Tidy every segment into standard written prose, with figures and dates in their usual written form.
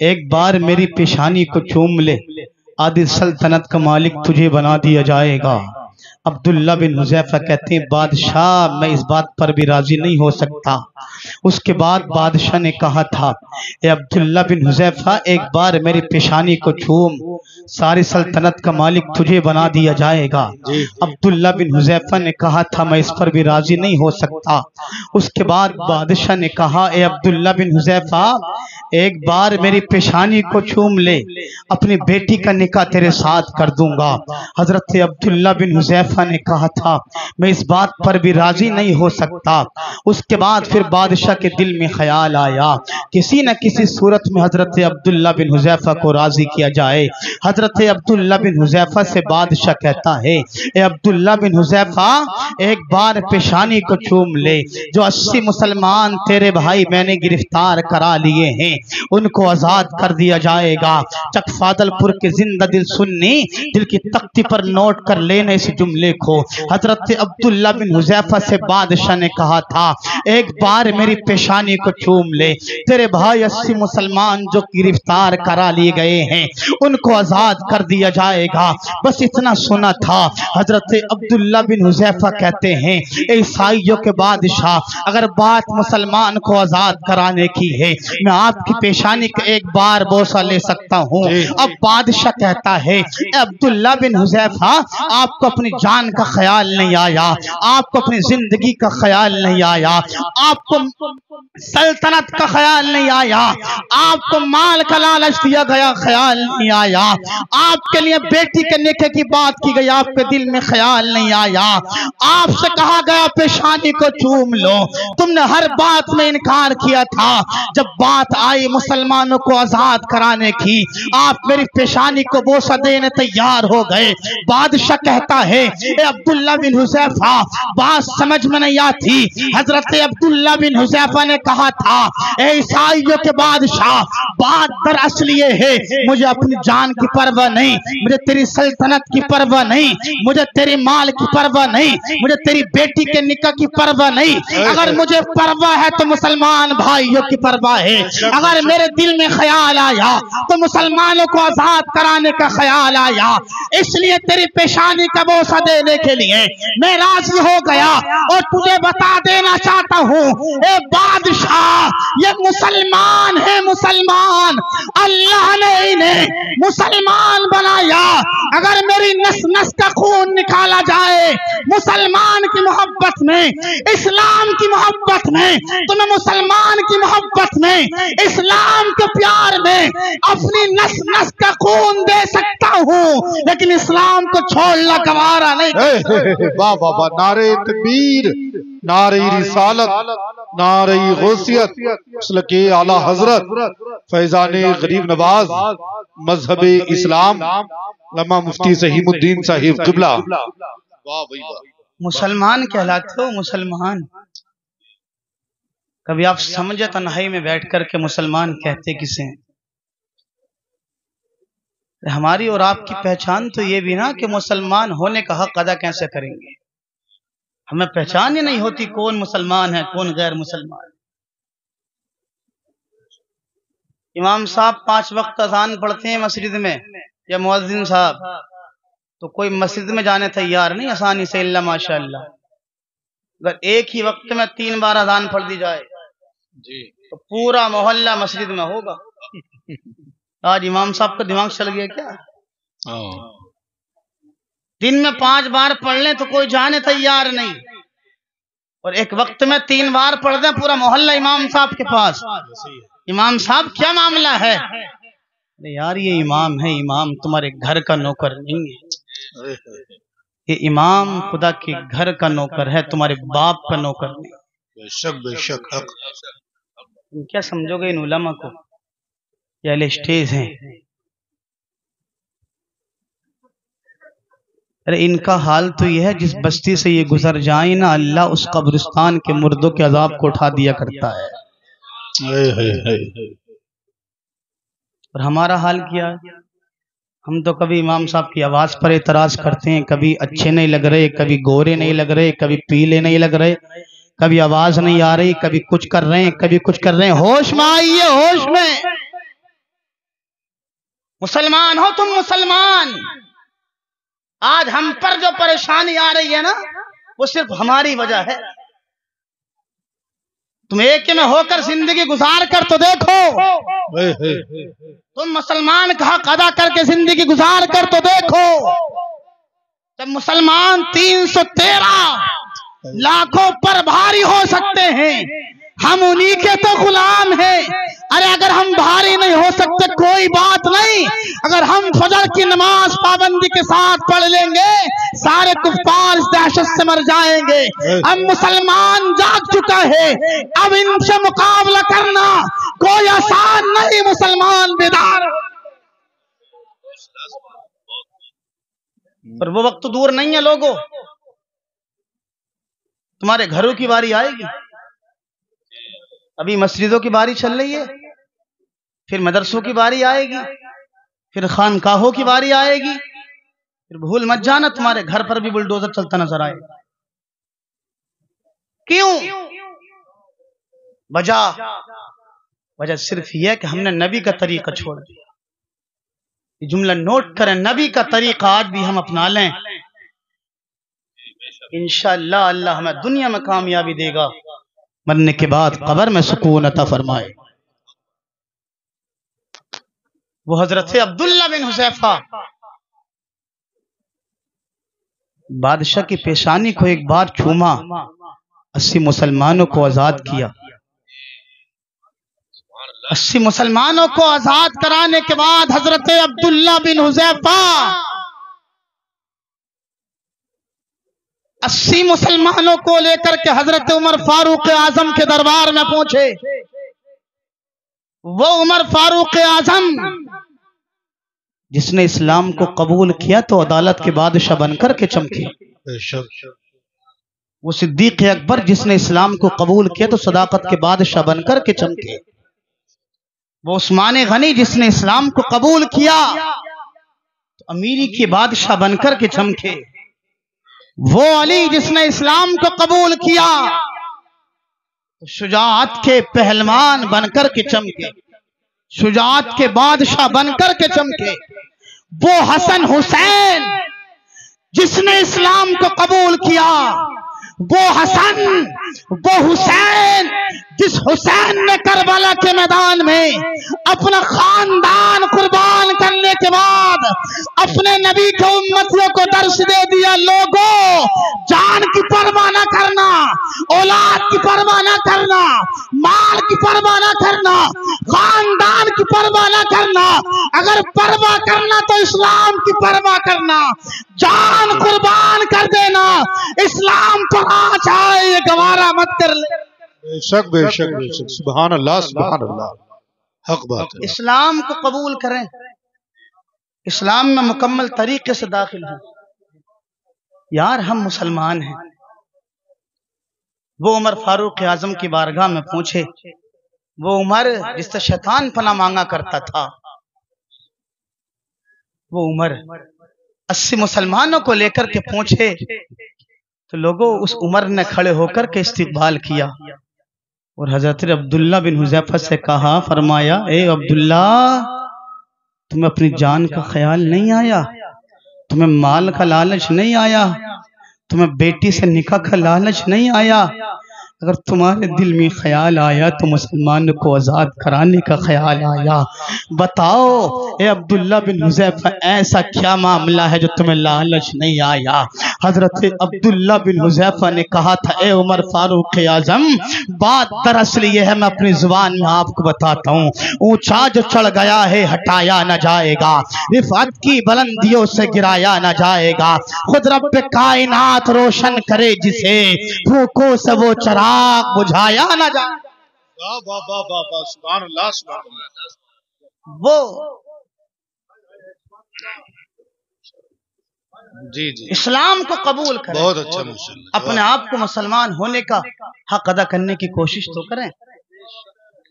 ایک بار میری پیشانی کو چوم لے، آدھی سلطنت کا مالک تجھے بنا دیا جائے گا۔ عبداللہ بن حذیفہ کہتے ہیں بادشاہ میں اس بات پر بھی راضی نہیں ہو سکتا۔ اس کے بعد بادشاہ نے کہا تھا اے عبداللہ بن حذیفہ ایک بار میری پیشانی کو چوم، ساری سلطنت کا مالک تجھے بنا دیا جائے گا۔ عبداللہ بن حذیفہ نے کہا تھا میں اس پر بھی راضی نہیں ہو سکتا۔ اس کے بعد بادشاہ نے کہا اے عبداللہ بن حذیفہ ایک بار میری پیشانی کو چوم لے، اپنی بیٹی کا نکاح تیرے ساتھ کر دوں گا۔ حضرت عبداللہ بن حذیفہ نے کہا تھا میں اس بات پر بھی راضی نہیں ہو سکتا۔ اس کے بعد پھر بادشاہ کے دل میں خیال آیا کسی نہ کسی صورت میں حضرت عبداللہ بن حذیفہ کو راضی کیا جائے۔ حضرت عبداللہ بن حذیفہ سے بادشاہ کہتا ہے اے عبداللہ بن حذیفہ ایک بار پیشانی کو چوم لے، جو 80 مسلمان تیرے بھائی میں نے گرفتار کرا لیے ہیں ان کو آزاد کر دیا جائے گا۔ چک فاضل پور کے زندہ دل سنی دل کی تختی پر نوٹ کر لینے اس جملے کو۔ حضرت عبداللہ بن حذیفہ سے بادشاہ نے کہا تھا ایک بار میری پیشانی کو چوم لے، تیرے بھائی 80 مسلمان جو گرفتار کرا لیے گئے ہیں ان کو آزاد کر دیا جائے گا۔ بس اتنا سنا تھا۔ حضرت عبداللہ بن حذیفہ کہتے ہیں اے عیسائیوں کے بادشاہ اگر بات مسلمان کو آزاد کرانے کی ہے میں آپ کی پیشانی کا ایک بار بوسہ لے سکتا ہوں۔ اب بادشاہ کہتا ہے اے عبداللہ بن حذیفہ آپ کو اپنی جان کا خیال نہیں آیا، آپ کو اپنی زندگی کا خیال نہیں آیا، آپ کو سلطنت کا خیال نہیں آیا، آپ کو مال کا لالچ دیا گیا خیال نہیں آیا، آپ کے لیے بیٹی کے نکاح کی بات کی گئی آپ کے دل میں خیال نہیں آیا، آپ سے کہا گیا پیشانی کو چوم لو، تم نے ہر بات میں انکار کیا تھا۔ جب بات آئی مسلمانوں کو آزاد کرانے کی آپ میری پیشانی کو بوسہ دینے تیار ہو گئے۔ بادشاہ کہتا ہے اے عبداللہ بن حذیفہ بات سمجھ میں نہیں آتی۔ حضرت عبداللہ بن حذیفہ نے کہا تھا اے عیسائیوں کے بادشاہ بات دراصل یہ ہے مجھے اپنی جان کی پرواہ نہیں، مجھے تیری سلطنت کی پرواہ نہیں، مجھے تیری مال کی پرواہ نہیں، مجھے تیری بیٹی کے نکاح کی پرواہ نہیں۔ اگر مجھے پرواہ ہے تو مسلمان بھائیوں کی پرواہ ہے۔ اگر میرے دل میں خیال آیا تو مسلمانوں کو آزاد کرانے کا خیال آیا، اس لیے تیری پیشانی کا بوسہ دینے کے لیے میں راضی ہو گیا۔ اور تجھے بتا دینا چاہتا ہوں اے بادشاہ یہ مسلمان ہے، مسلمان اللہ نے انہیں مسلمان بنایا۔ اگر میری نس نس کا خون نکالا جائے مسلمان کی محبت میں، اسلام کی محبت میں، تو میں مسلمان کی محبت میں، اسلام کے پیار میں اپنی نس نس کا خون دے سکتا ہوں، لیکن اسلام کو چھوڑنا گوارا نہیں۔ واہ واہ واہ، نعرہ تکبیر، نعرہ رسالت، نعرہ غوثیت، مسلک اعلی حضرت فیضان غریب نواز مذہب اسلام علامہ مفتی سہیم الدین صاحب قبلہ۔ واہ بھائی واہ، مسلمان کہلاتے ہو مسلمان۔ کبھی آپ سمجھے تنہائی میں بیٹھ کر کے مسلمان کہتے کسے ہیں؟ ہماری اور آپ کی پہچان تو یہ بھی نا کہ مسلمان ہونے کا حق ادا کیسے کریں گے؟ ہمیں پہچان ہی نہیں ہوتی کون مسلمان ہے کون غیر مسلمان۔ امام صاحب 5 وقت اذان پڑھتے ہیں مسجد میں یا مؤذن صاحب، تو کوئی مسجد میں جانے تیار نہیں آسانی سے اللہ ماشاءاللہ۔ اگر ایک ہی وقت میں 3 بار اذان پڑھ دی جائے تو پورا محلہ مسجد میں ہوگا۔ آج امام صاحب کا دماغ چل گیا کیا؟ دن میں 5 بار پڑھ لیں تو کوئی جانے تیار نہیں، اور ایک وقت میں 3 بار پڑھ دیں پورا محلہ امام صاحب کے پاس۔ امام صاحب کیا معاملہ ہے؟ یار یہ امام ہے، امام تمہارے گھر کا نوکر نہیں ہے، یہ امام خدا کے گھر کا نوکر ہے، تمہارے باپ کا نوکر نہیں۔ بے شک بے شک حق۔ تم کیا سمجھو گے ان علماء کو؟ یہ اہل اسٹیج ہیں۔ ارے ان کا حال تو یہ ہے جس بستی سے یہ گزر جائیں نا اللہ اس قبرستان کے مردوں کے عذاب کو اٹھا دیا کرتا ہے۔ اور ہمارا حال کیا ہے؟ ہم تو کبھی امام صاحب کی آواز پر اعتراض کرتے ہیں، کبھی اچھے نہیں لگ رہے، کبھی گورے نہیں لگ رہے، کبھی پیلے نہیں لگ رہے، کبھی آواز نہیں آ رہی، کبھی کچھ کر رہے ہیں، کبھی کچھ کر رہے ہیں۔ ہوش میں آئیے، ہوش میں۔ مسلمان ہو تم مسلمان. آج ہم پر جو پریشانی آ رہی ہے نا وہ صرف ہماری وجہ ہے. تم ایک میں ہو کر زندگی گزار کر تو دیکھو. تم مسلمان کا حق ادا کر کے زندگی گزار کر تو دیکھو. جب مسلمان 313 لاکھوں پر بھاری ہو سکتے ہیں, ہم انہی کے تو غلام ہیں. ارے اگر ہم بھاری نہیں ہو سکتے کوئی بات نہیں, اگر ہم فجر کی نماز پابندی کے ساتھ پڑھ لیں گے سارے کفار اس دہشت سے مر جائیں گے. اب مسلمان جاگ چکا ہے, اب ان سے مقابلہ کرنا کوئی آسان نہیں. مسلمان بیدار, پر وہ وقت دور نہیں ہے لوگوں. تمہارے گھروں کی باری آئے گی. ابھی مسجدوں کی باری چل رہی ہے, پھر مدرسوں کی باری آئے گی, پھر خانقاہوں کی باری آئے گی. پھر بھول مت جانا تمہارے گھر پر بھی بلڈوزر چلتا نظر آئے گا. کیوں؟ وجہ صرف یہ ہے کہ ہم نے نبی کا طریقہ چھوڑ دیا. یہ جملہ نوٹ کریں, نبی کا طریقہ آج بھی ہم اپنا لیں, انشاءاللہ اللہ ہمیں دنیا میں کامیابی دے گا, مرنے کے بعد قبر میں سکون عطا فرمائے. وہ حضرت عبداللہ بن حذیفہ بادشاہ کی پیشانی کو ایک بار چوما, 80 مسلمانوں کو آزاد کیا. 80 مسلمانوں کو آزاد کرانے کے بعد حضرت عبداللہ بن حذیفہ 80 مسلمانوں کو لے کر کے حضرت عمر فاروق اعظم کے دربار میں پہنچے. وہ عمر فاروق اعظم جس نے اسلام کو قبول کیا تو عدالت کے بادشاہ بن کر کے چمکے. وہ صدیق اکبر جس نے اسلام کو قبول کیا تو صداقت کے بادشاہ بن کر کے چمکے. وہ عثمان غنی جس نے اسلام کو قبول کیا تو امیری کے بادشاہ بن کر کے چمکے. وہ علی جس نے اسلام کو قبول کیا تو شجاعت کے پہلوان بن کر کے چمکے, شجاعت کے بادشاہ بن کر کے چمکے. وہ حسن حسین جس نے اسلام کو قبول کیا, وہ حسن وہ حسین جس حسین نے کربلا کے میدان میں اپنا خاندان قربان کرنے کے بعد اپنے نبی کے امتیوں کو درس دے دیا, لوگوں جان کی پرواہ نہ کرنا, اولاد کی پرواہ نہ کرنا, مال کی پرواہ نہ کرنا, خاندان کی پرواہ نہ کرنا. اگر پرواہ کرنا تو اسلام کی پرواہ کرنا, جان قربان کر دینا. اسلام پر آج آئے یہ گوارا مت کر لے. بے شک بے شک بے شک, سبحان اللہ سبحان اللہ, حق بات ہے. اسلام کو قبول کریں, اسلام میں مکمل طریقے سے داخل ہوں. یار ہم مسلمان ہیں. وہ عمر فاروق اعظم کی بارگاہ میں پہنچے. وہ عمر جس سے شیطان پناہ مانگا کرتا تھا, وہ عمر 80 مسلمانوں کو لے کر کے پہنچے تو لوگوں اس عمر نے کھڑے ہو کر کے استقبال کیا اور حضرت عبداللہ بن حذیفہ سے کہا, فرمایا اے عبداللہ تمہیں اپنی جان کا خیال نہیں آیا, تمہیں مال کا لالچ نہیں آیا, تمہیں بیٹی سے نکاح کا لالچ نہیں آیا. اگر تمہارے دل میں خیال آیا تو مسلمان کو آزاد کرانے کا خیال آیا. بتاؤ اے عبداللہ بن حذیفہ ایسا کیا معاملہ ہے جو تمہیں لالچ نہیں آیا؟ حضرت عبداللہ بن حذیفہ نے کہا تھا اے عمر فاروق اعظم, بات دراصل یہ ہے, میں اپنی زبان میں آپ کو بتاتا ہوں. اونچا جو چڑھ گیا ہے ہٹایا نہ جائے گا, رفعت کی بلندیوں سے گرایا نہ جائے گا. خود رب کائنات روشن کرے جسے, پھوکوں سے وہ چراغ بجھایا نہ جائے. سبحان اللہ سبحان اللہ. وہ جی جی اسلام کو قبول کریں, بہت اچھا ماشاءاللہ, اپنے آپ کو مسلمان ہونے کا حق ادا کرنے کی کوشش تو کریں.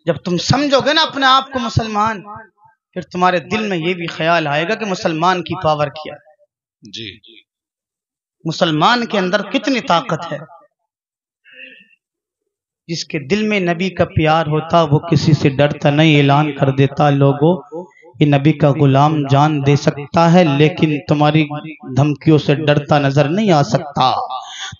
جب تم سمجھو گے نا اپنے آپ کو مسلمان, پھر تمہارے دل میں یہ بھی خیال آئے گا کہ مسلمان کی پاور کیا ہے, جی مسلمان کے اندر کتنی طاقت ہے. جس کے دل میں نبی کا پیار ہوتا وہ کسی سے ڈرتا نہیں, اعلان کر دیتا لوگوں یہ نبی کا غلام جان دے سکتا ہے لیکن تمہاری دھمکیوں سے ڈرتا نظر نہیں آ سکتا،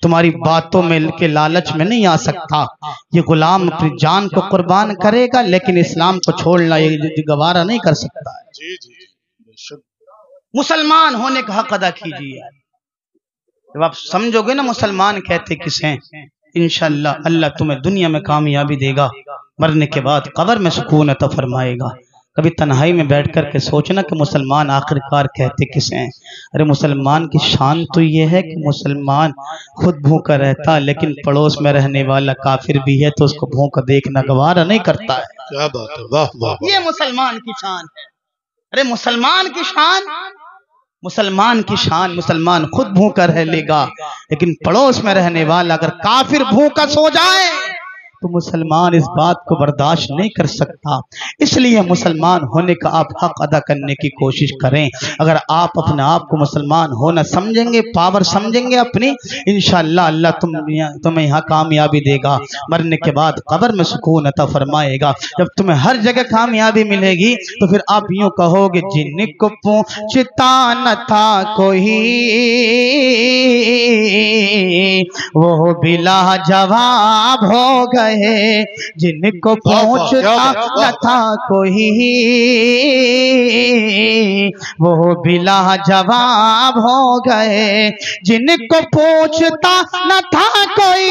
تمہاری باتوں میں کے لالچ میں نہیں آ سکتا۔ یہ غلام اپنی جان کو قربان کرے گا لیکن اسلام کو چھوڑنا یہ گوارا نہیں کر سکتا ہے۔ مسلمان ہونے کا حق ادا کیجیے۔ جب آپ سمجھو گے نا مسلمان کہتے کس ہیں، انشاءاللہ اللہ تمہیں دنیا میں کامیابی دے گا، مرنے کے بعد قبر میں سکون عطا فرمائے گا۔ کبھی تنہائی میں بیٹھ کر کے سوچنا کہ مسلمان آخرکار کہتے کس ہیں۔ ارے مسلمان کی شان تو یہ ہے کہ مسلمان خود بھوکا رہتا لیکن پڑوس میں رہنے والا کافر بھی ہے تو اس کو بھوکا دیکھنا گوارا نہیں کرتا ہے۔ کیا بات ہے، واہ واہ، یہ مسلمان کی شان ہے۔ ارے مسلمان کی شان، مسلمان خود بھوکا رہ لے گا لیکن پڑوس میں رہنے والا اگر کافر بھوکا سو جائے تو مسلمان اس بات کو برداشت نہیں کر سکتا۔ اس لیے مسلمان ہونے کا آپ حق ادا کرنے کی کوشش کریں۔ اگر آپ اپنے آپ کو مسلمان ہونا سمجھیں گے، پاور سمجھیں گے اپنی، انشاءاللہ اللہ تمہیں یہاں کامیابی دے گا، مرنے کے بعد قبر میں سکون عطا فرمائے گا۔ جب تمہیں ہر جگہ کامیابی ملے گی تو پھر آپ یوں کہو گے جن کو پوچھتا نہ تھا کوئی وہ بلا جواب ہو گئے، جن کو پوچھتا نہ تھا کوئی وہ بلا جواب ہو گئے، جن کو پوچھتا نہ تھا کوئی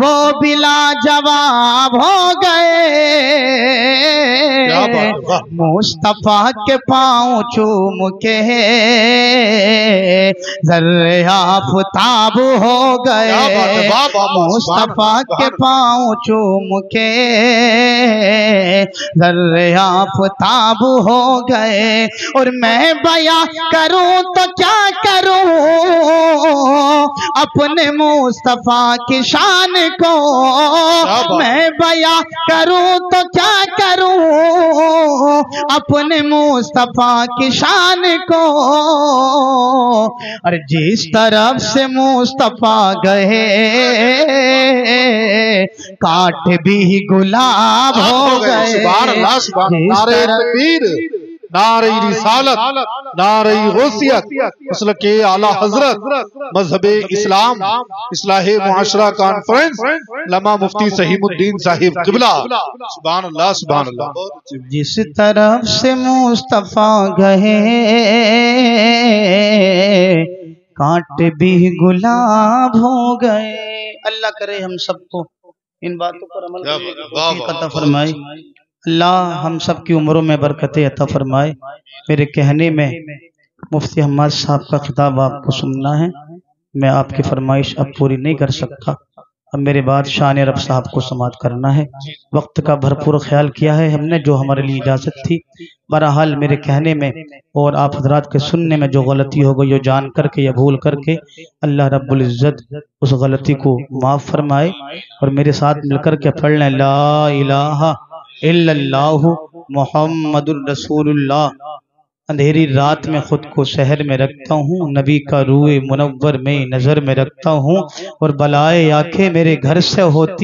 وہ بلا جواب ہو گئے۔ مصطفیٰ کے پاؤں چوم کے ذرے آفتاب ہو گئے، مصطفیٰ کے پاؤں چوم کے ذرے آفتاب ہو گئے۔ اور میں بیاں کروں تو کیا کروں اپنے مصطفیٰ کی شان کو، میں بیاں کروں تو کیا کروں اپنے مصطفیٰ کی شان کو۔ اور جس طرف سے مصطفیٰ گئے کاٹ بھی گلاب ہو گئے۔ سبحان اللہ، سبحان اللہ، نعرہ تکبیر، نعرہ رسالت، نعرہ غوثیت، مسلک اعلی حضرت، مذہب اسلام، اصلاح معاشرہ کانفرنس، علامہ مفتی سہیم الدین صاحب قبلہ۔ سبحان اللہ، سبحان اللہ۔ جس طرف سے مصطفیٰ گئے کانٹ بھی گلاب ہو گئے۔ اللہ کرے ہم سب کو ان باتوں پر عمل کرنے کی توفیق عطا فرمائے۔ اللہ ہم سب کی عمروں میں برکتیں عطا فرمائے۔ میرے کہنے میں مفتی حماد صاحب کا خطاب آپ کو سننا ہے، میں آپ کی فرمائش اب پوری نہیں کر سکتا، اب میرے بعد شان رب صاحب کو سماعت کرنا ہے۔ وقت کا بھرپور خیال کیا ہے ہم نے، جو ہمارے لیے اجازت تھی۔ بہرحال میرے کہنے میں اور آپ حضرات کے سننے میں جو غلطی ہو گئی، جو جان کر کے یا بھول کر کے، اللہ رب العزت اس غلطی کو معاف فرمائے۔ اور میرے ساتھ مل کر کے پڑھ لیں لا الہ الا اللہ محمد الرسول اللہ۔ اندھیری رات میں خود کو سحر میں رکھتا ہوں، نبی کا روح منور میں نظر میں رکھتا ہوں، اور بلائے آنکھیں میرے گھر سے ہوتی